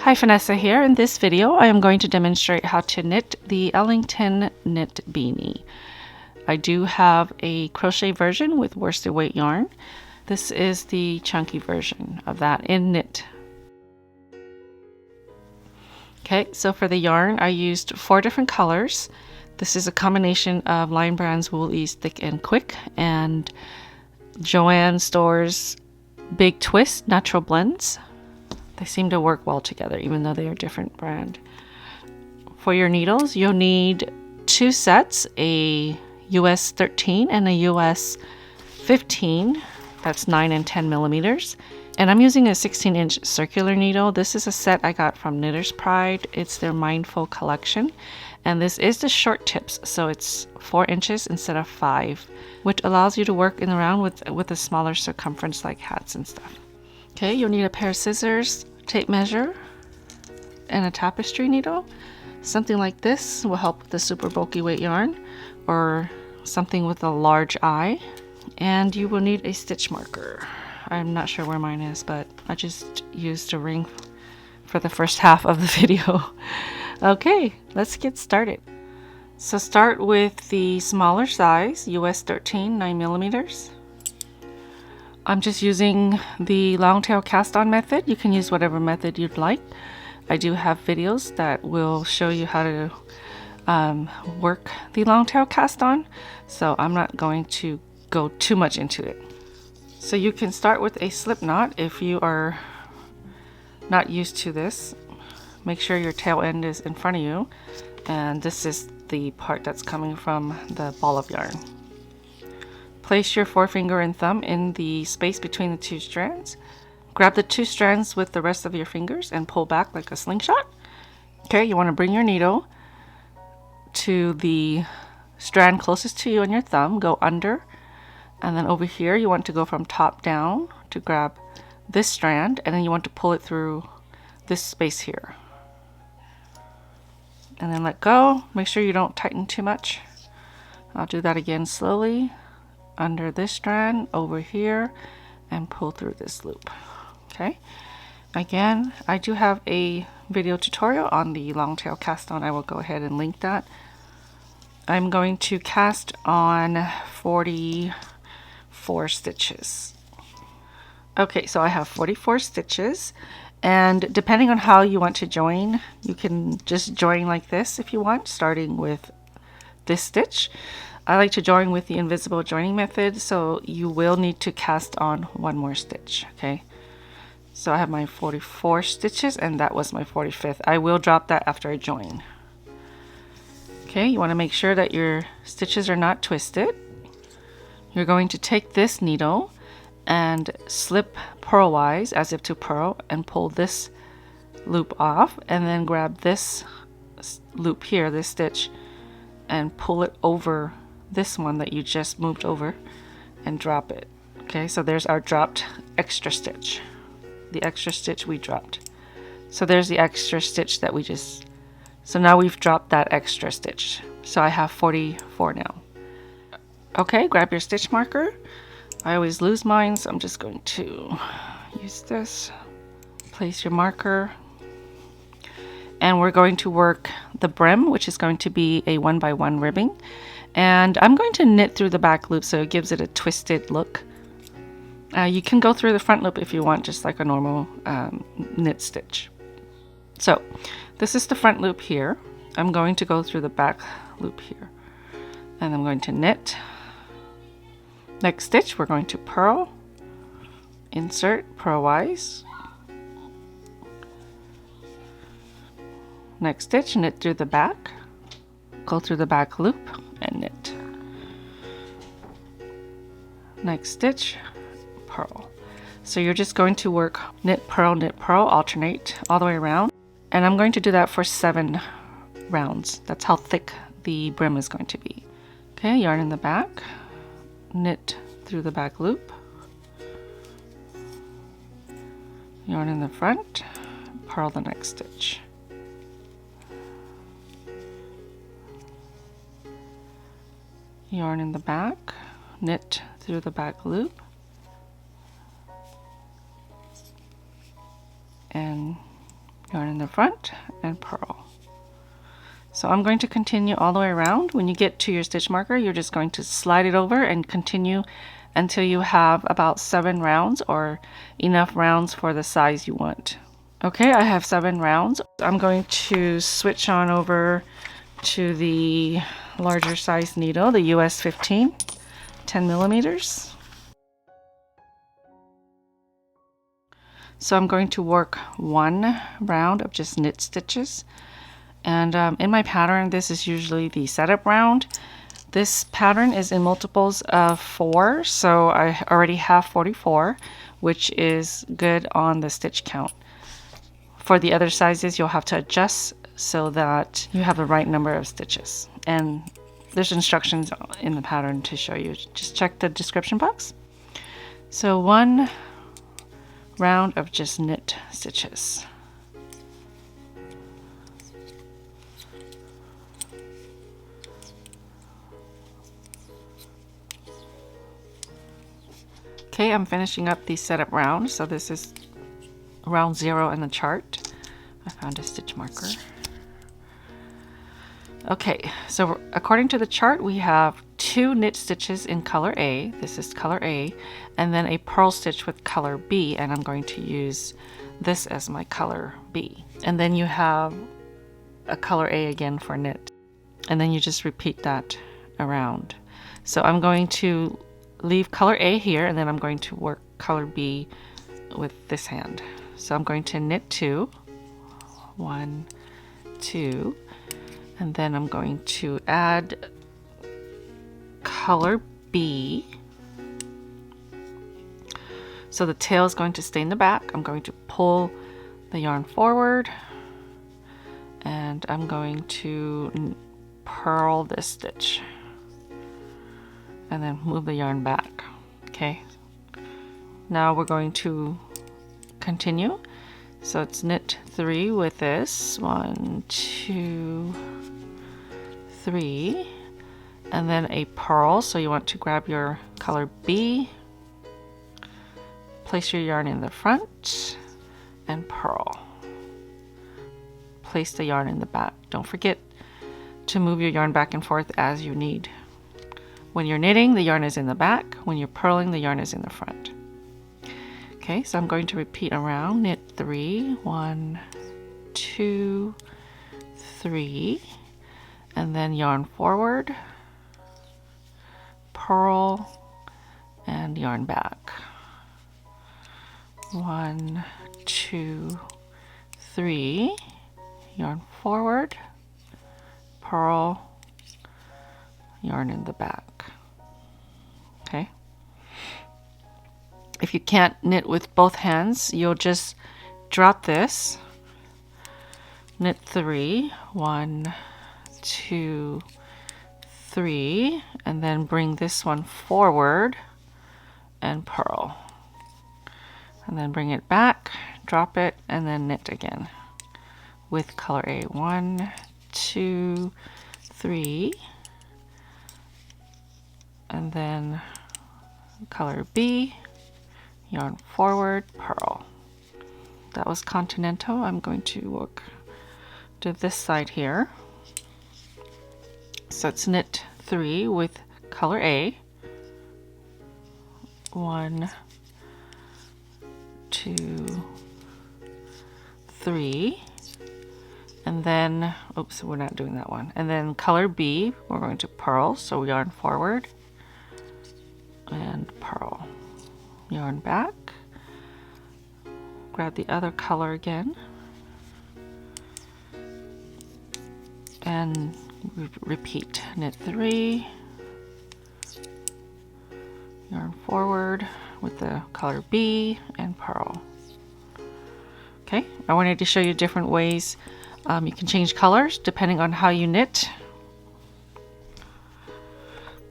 Hi, Phanessa here. In this video, I am going to demonstrate how to knit the Ellington knit beanie. I do have a crochet version with worsted weight yarn. This is the chunky version of that in knit. Okay, so for the yarn, I used 4 different colors. This is a combination of Lion Brand's Wool Ease Thick and Quick and Joann Store's Big Twist Natural Blends. They seem to work well together, even though they are different brand. For your needles, you'll need 2 sets, a US 13 and a US 15. That's 9 and 10 millimeters. And I'm using a 16-inch circular needle. This is a set I got from Knitter's Pride. It's their Mindful collection. And this is the short tips, so it's 4 inches instead of 5, which allows you to work in around with a smaller circumference like hats and stuff. Okay, you'll need a pair of scissors, tape measure, and a tapestry needle. Something like this will help with the super bulky weight yarn, or something with a large eye. And you will need a stitch marker. I'm not sure where mine is, but I just used a ring for the first half of the video. Okay, let's get started. So start with the smaller size, US 13, 9 millimeters. I'm just using the long tail cast on method. You can use whatever method you'd like. I do have videos that will show you how to work the long tail cast on, so I'm not going to go too much into it. So you can start with a slip knot if you are not used to this. Make sure your tail end is in front of you, and this is the part that's coming from the ball of yarn. Place your forefinger and thumb in the space between the 2 strands. Grab the 2 strands with the rest of your fingers and pull back like a slingshot. Okay, you want to bring your needle to the strand closest to you on your thumb, go under, and then over here you want to go from top down to grab this strand, and then you want to pull it through this space here. And then let go. Make sure you don't tighten too much. I'll do that again slowly. Under this strand, over here, and pull through this loop. Okay, again, I do have a video tutorial on the long tail cast on. I will go ahead and link that. I'm going to cast on 44 stitches. Okay, so I have 44 stitches, and depending on how you want to join, you can just join like this if you want, starting with this stitch. I like to join with the invisible joining method, so you will need to cast on 1 more stitch. Okay, so I have my 44 stitches, and that was my 45th. I will drop that after I join. Okay, you want to make sure that your stitches are not twisted. You're going to take this needle and slip purlwise as if to purl, and pull this loop off, and then grab this loop here, this stitch, and pull it over this one that you just moved over and drop it. Okay, so there's our dropped extra stitch, the extra stitch we dropped. So there's the extra stitch that we just, so now we've dropped that extra stitch. So I have 44 now. Okay, grab your stitch marker. I always lose mine, so I'm just going to use this. Place your marker, and we're going to work the brim, which is going to be a 1x1 ribbing. And I'm going to knit through the back loop so it gives it a twisted look. You can go through the front loop if you want, just like a normal knit stitch. So this is the front loop here. I'm going to go through the back loop here, and I'm going to knit. Next stitch, we're going to purl, insert purlwise. Next stitch, knit through the back, go through the back loop, and knit. Next stitch, purl. So you're just going to work knit, purl, alternate all the way around. And I'm going to do that for 7 rounds. That's how thick the brim is going to be. Okay, yarn in the back, knit through the back loop, yarn in the front, purl the next stitch. Yarn in the back, knit through the back loop, and yarn in the front, and purl. So I'm going to continue all the way around. When you get to your stitch marker, you're just going to slide it over and continue until you have about 7 rounds, or enough rounds for the size you want. Okay, I have 7 rounds. I'm going to switch on over to the larger size needle, the US 15, 10 millimeters. So I'm going to work 1 round of just knit stitches. And in my pattern, this is usually the setup round. This pattern is in multiples of 4, so I already have 44, which is good on the stitch count. For the other sizes, you'll have to adjust so that you have the right number of stitches. And there's instructions in the pattern to show you. Just check the description box. So 1 round of just knit stitches. Okay, I'm finishing up the setup round. So this is round 0 in the chart. I found a stitch marker. Okay, so according to the chart, we have 2 knit stitches in color A. This is color A, and then a purl stitch with color B, and I'm going to use this as my color B. And then you have a color A again for knit, and then you just repeat that around. So I'm going to leave color A here, and then I'm going to work color B with this hand. So I'm going to knit 2, 1, 2, and then I'm going to add color B. So the tail is going to stay in the back. I'm going to pull the yarn forward, and I'm going to purl this stitch and then move the yarn back. Okay, now we're going to continue. So it's knit 3 with this, 1, 2, 3, and then a purl. So you want to grab your color B, place your yarn in the front, and purl. Place the yarn in the back. Don't forget to move your yarn back and forth as you need. When you're knitting, the yarn is in the back. When you're purling, the yarn is in the front. Okay, so I'm going to repeat around. Knit 3, 1, 2, 3, and then yarn forward, purl, and yarn back. 1, 2, 3, yarn forward, purl, yarn in the back. Okay. If you can't knit with both hands, you'll just drop this, knit 3, 1, 2, 3, and then bring this one forward and purl, and then bring it back, drop it, and then knit again with color A. 1, 2, 3, and then color B, yarn forward, purl. That was Continental. I'm going to work to this side here. So it's knit 3 with color A. 1, 2, 3, and then, oops, we're not doing that one. And then color B, we're going to purl, so yarn forward and purl, yarn back, grab the other color again, and repeat. Knit 3, yarn forward with the color B, and purl. Okay, I wanted to show you different ways you can change colors depending on how you knit.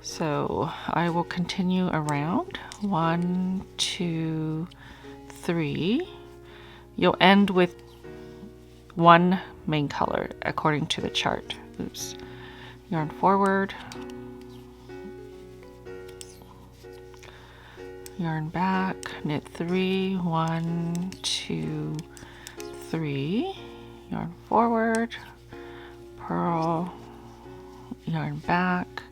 So I will continue around. 1, 2, 3. You'll end with 1 main color according to the chart. Oops. Yarn forward, yarn back, knit 3, 1, 2, 3, yarn forward, purl, yarn back,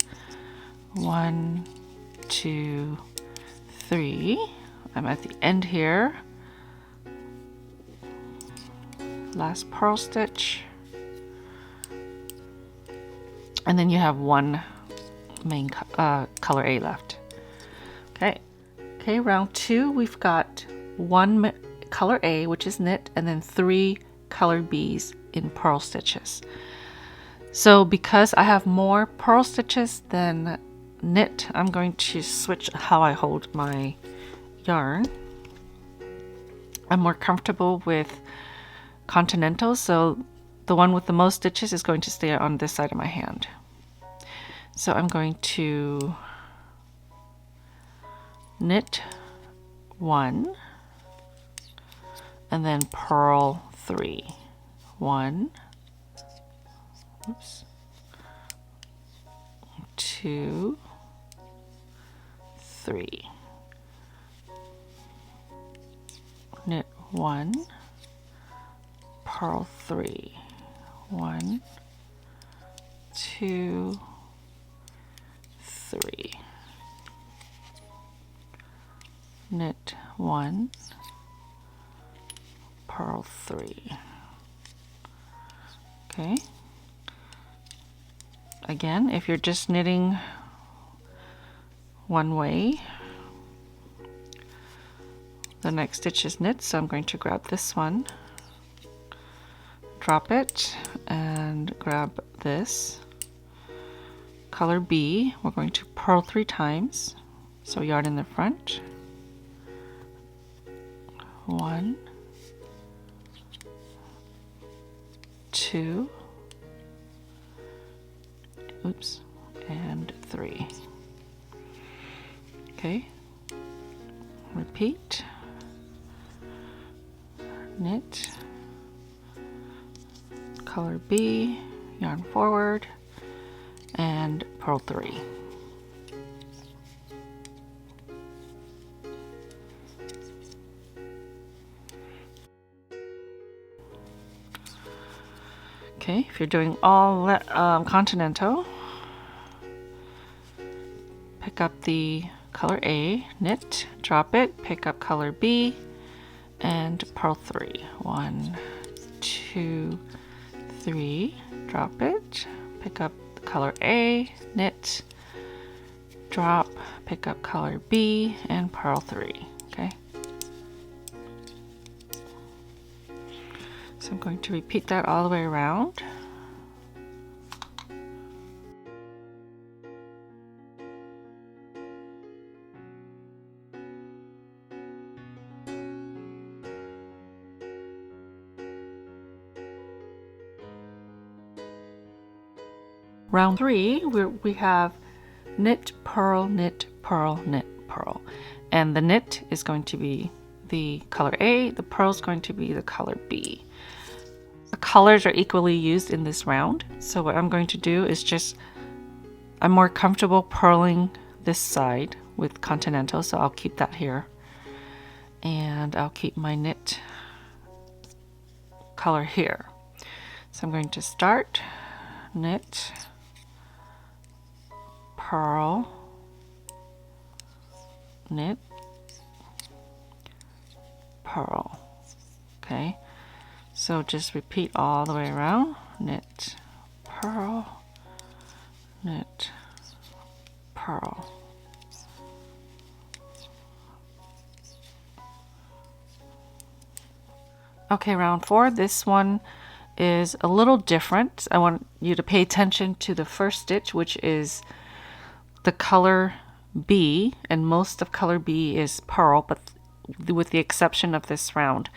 1, 2, 3. I'm at the end here. Last purl stitch, and then you have one main color A left. Okay, round 2, we've got one color A, which is knit, and then 3 color B's in purl stitches. So because I have more purl stitches than knit, I'm going to switch how I hold my yarn. I'm more comfortable with continental, so the one with the most stitches is going to stay on this side of my hand. So I'm going to knit 1 and then purl 3. 1, oops, 2, 3. Knit 1, purl 3. 1, 2, 3. Knit 1, purl 3. Okay. Again, if you're just knitting one way, the next stitch is knit, so I'm going to grab this one, drop it, and grab this color B. We're going to purl 3 times, so yarn in the front, 1, 2, oops, and 3. Okay, repeat, knit, color B, yarn forward, and purl 3. Okay, if you're doing all continental, pick up the color A, knit, drop it, pick up color B, and purl 3. 1, 2, 3, drop it, pick up the color A, knit, drop, pick up color B, and purl 3. Okay. So I'm going to repeat that all the way around. Round 3, we have knit, purl, knit, purl, knit, purl. And the knit is going to be the color A, the purl is going to be the color B. The colors are equally used in this round. So what I'm going to do is I'm more comfortable purling this side with continental, so I'll keep that here. And I'll keep my knit color here. So I'm going to start, knit, purl, knit, purl. Okay, so just repeat all the way around, knit, purl, knit, purl. Okay, round 4, this one is a little different. I want you to pay attention to the first stitch, which is the color B, and most of color B is purl, but with the exception of this round.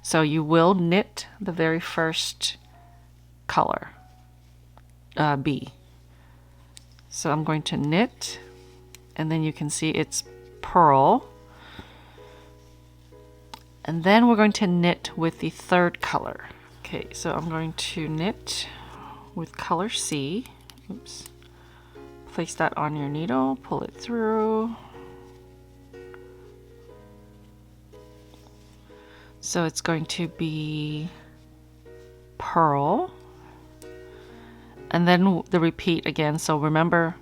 So you will knit the very first color, B. So I'm going to knit, and then you can see it's purl. And then we're going to knit with the third color. Okay, so I'm going to knit with color C. Oops. Place that on your needle, pull it through. So it's going to be purl, and then the repeat again. So remember,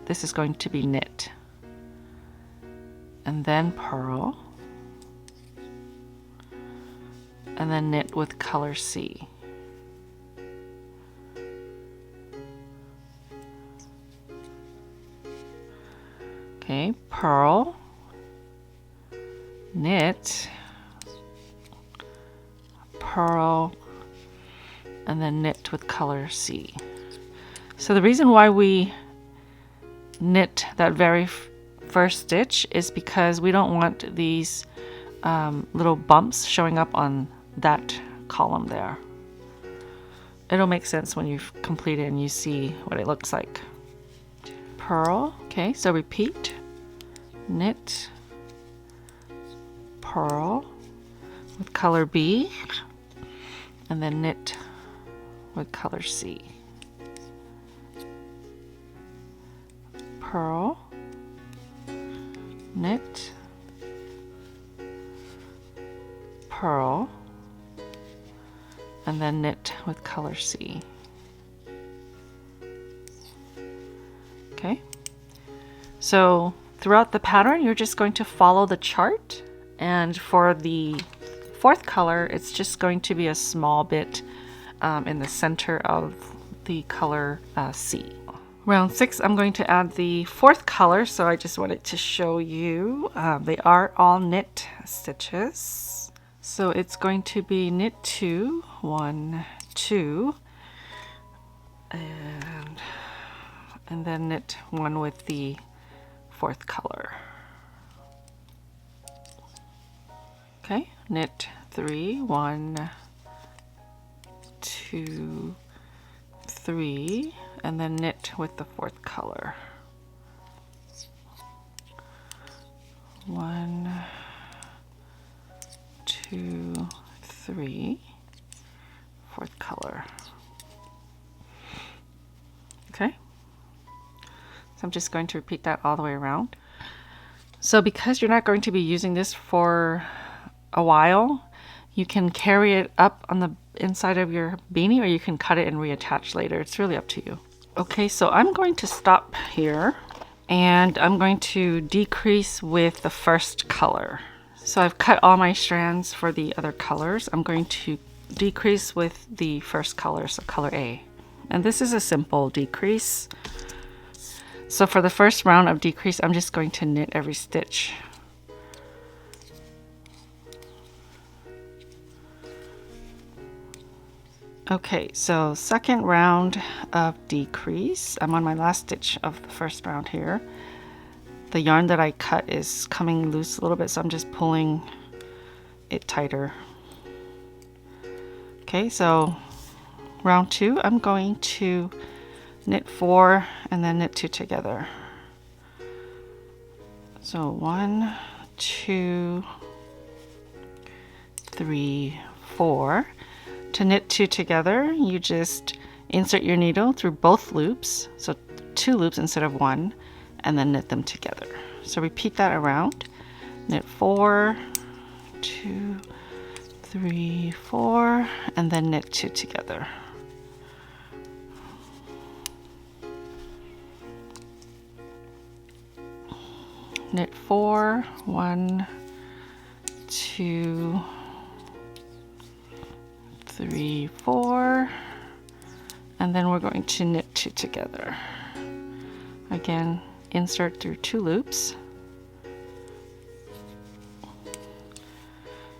this is going to be knit, and then purl, and then knit with color C. Okay, purl, knit, purl, and then knit with color C. So the reason why we knit that very first stitch is because we don't want these little bumps showing up on that column there. It'll make sense when you've completed and you see what it looks like. Purl, okay, so repeat, knit, purl with color B, and then knit with color C. Purl, knit, purl, and then knit with color C. Okay, so throughout the pattern you're just going to follow the chart, and for the fourth color it's just going to be a small bit in the center of the color C. Round 6, I'm going to add the fourth color, so I just wanted to show you. They are all knit stitches. So it's going to be knit 2, 1, 2, and then knit 1 with the fourth color. Okay, knit 3, 1, 2, 3, and then knit with the fourth color. 1, 2, 3, fourth color. Okay, so I'm just going to repeat that all the way around. So because you're not going to be using this for a while, you can carry it up on the inside of your beanie, or you can cut it and reattach later. It's really up to you. Okay, so I'm going to stop here and I'm going to decrease with the first color. So I've cut all my strands for the other colors. I'm going to decrease with the first color, so color A. And this is a simple decrease. So for the first round of decrease, I'm just going to knit every stitch. Okay, so second round of decrease. I'm on my last stitch of the first round here. The yarn that I cut is coming loose a little bit, so I'm just pulling it tighter. Okay, so round 2, I'm going to knit 4 and then knit 2 together. So 1, 2, 3, 4. To knit 2 together, you just insert your needle through both loops, so 2 loops instead of 1, and then knit them together. So repeat that around. Knit 4, 2, 3, 4, and then knit 2 together. Knit 4, 1, 2, 3, 4, and then we're going to knit 2 together. Again, insert through 2 loops.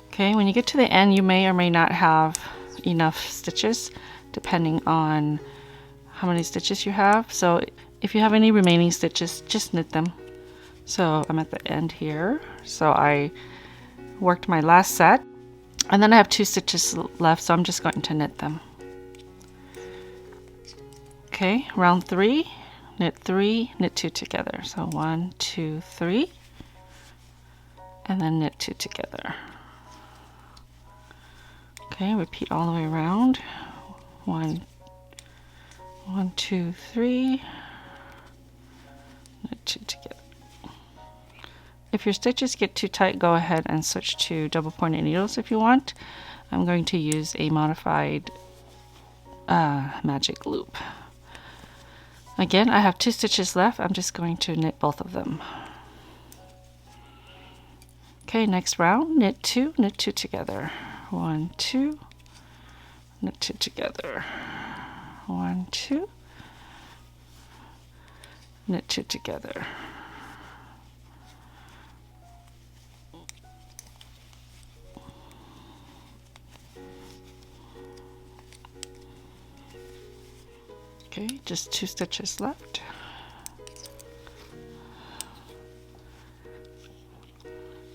Okay, when you get to the end, you may or may not have enough stitches depending on how many stitches you have. So if you have any remaining stitches, just knit them. So I'm at the end here. So I worked my last set, and then I have 2 stitches left, so I'm just going to knit them. Okay, round 3, knit 3, knit 2 together. So 1, 2, 3, and then knit 2 together. Okay, repeat all the way around. 1, 2, 3, knit 2 together. If your stitches get too tight, go ahead and switch to double pointed needles if you want. I'm going to use a modified magic loop. Again, I have 2 stitches left. I'm just going to knit both of them. Okay, next round, knit 2 together. 1, 2, knit 2 together. 1, 2, knit 2 together. Okay, just 2 stitches left.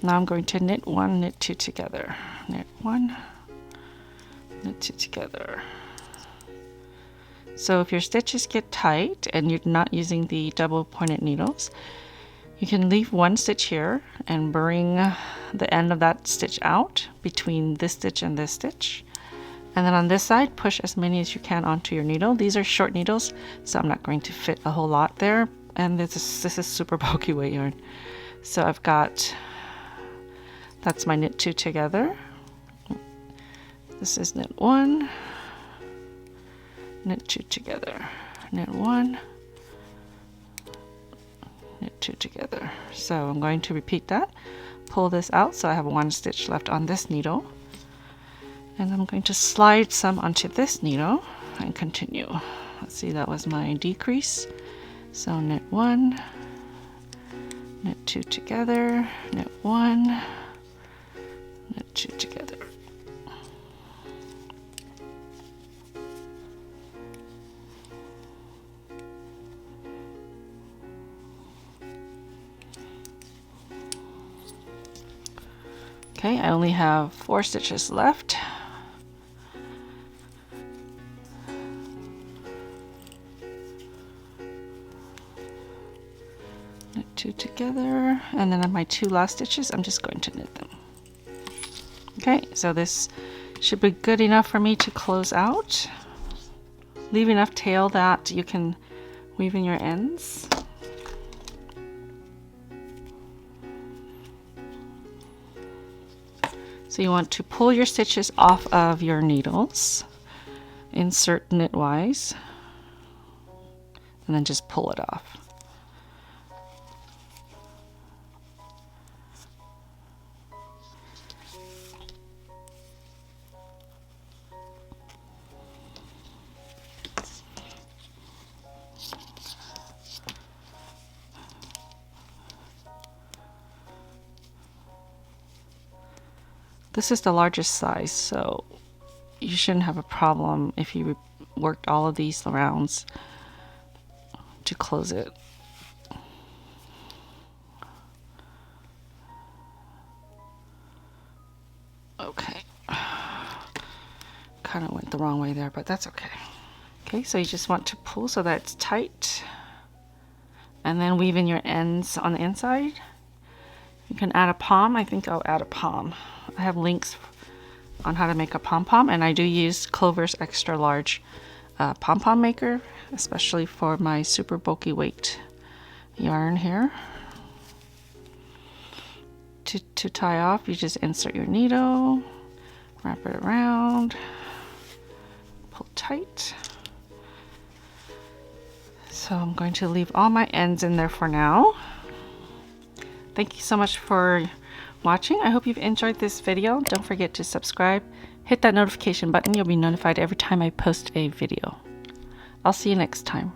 Now I'm going to knit 1, knit 2 together. Knit 1, knit 2 together. So if your stitches get tight and you're not using the double pointed needles, you can leave 1 stitch here and bring the end of that stitch out between this stitch and this stitch. And then on this side, push as many as you can onto your needle. These are short needles, so I'm not going to fit a whole lot there. And this is super bulky weight yarn. So I've got, that's my knit 2 together. This is knit 1, knit 2 together, knit 1, knit 2 together. So I'm going to repeat that. Pull this out so I have 1 stitch left on this needle. And I'm going to slide some onto this needle and continue. Let's see, that was my decrease. So knit 1, knit 2 together, knit 1, knit 2 together. Okay, I only have 4 stitches left. Knit 2 together, and then on my 2 last stitches, I'm just going to knit them. Okay, so this should be good enough for me to close out. Leave enough tail that you can weave in your ends. So you want to pull your stitches off of your needles, insert knitwise, and then just pull it off. This is the largest size, so you shouldn't have a problem if you worked all of these rounds to close it. Okay. Kind of went the wrong way there, but that's okay. Okay, so you just want to pull so that it's tight. And then weave in your ends on the inside. You can add a pom. I think I'll add a pom. I have links on how to make a pom-pom, and I do use Clover's extra large pom-pom maker, especially for my super bulky weight yarn here. To tie off, you just insert your needle, wrap it around, pull tight. So I'm going to leave all my ends in there for now. Thank you so much for watching. I hope you've enjoyed this video. Don't forget to subscribe. Hit that notification button. You'll be notified every time I post a video. I'll see you next time.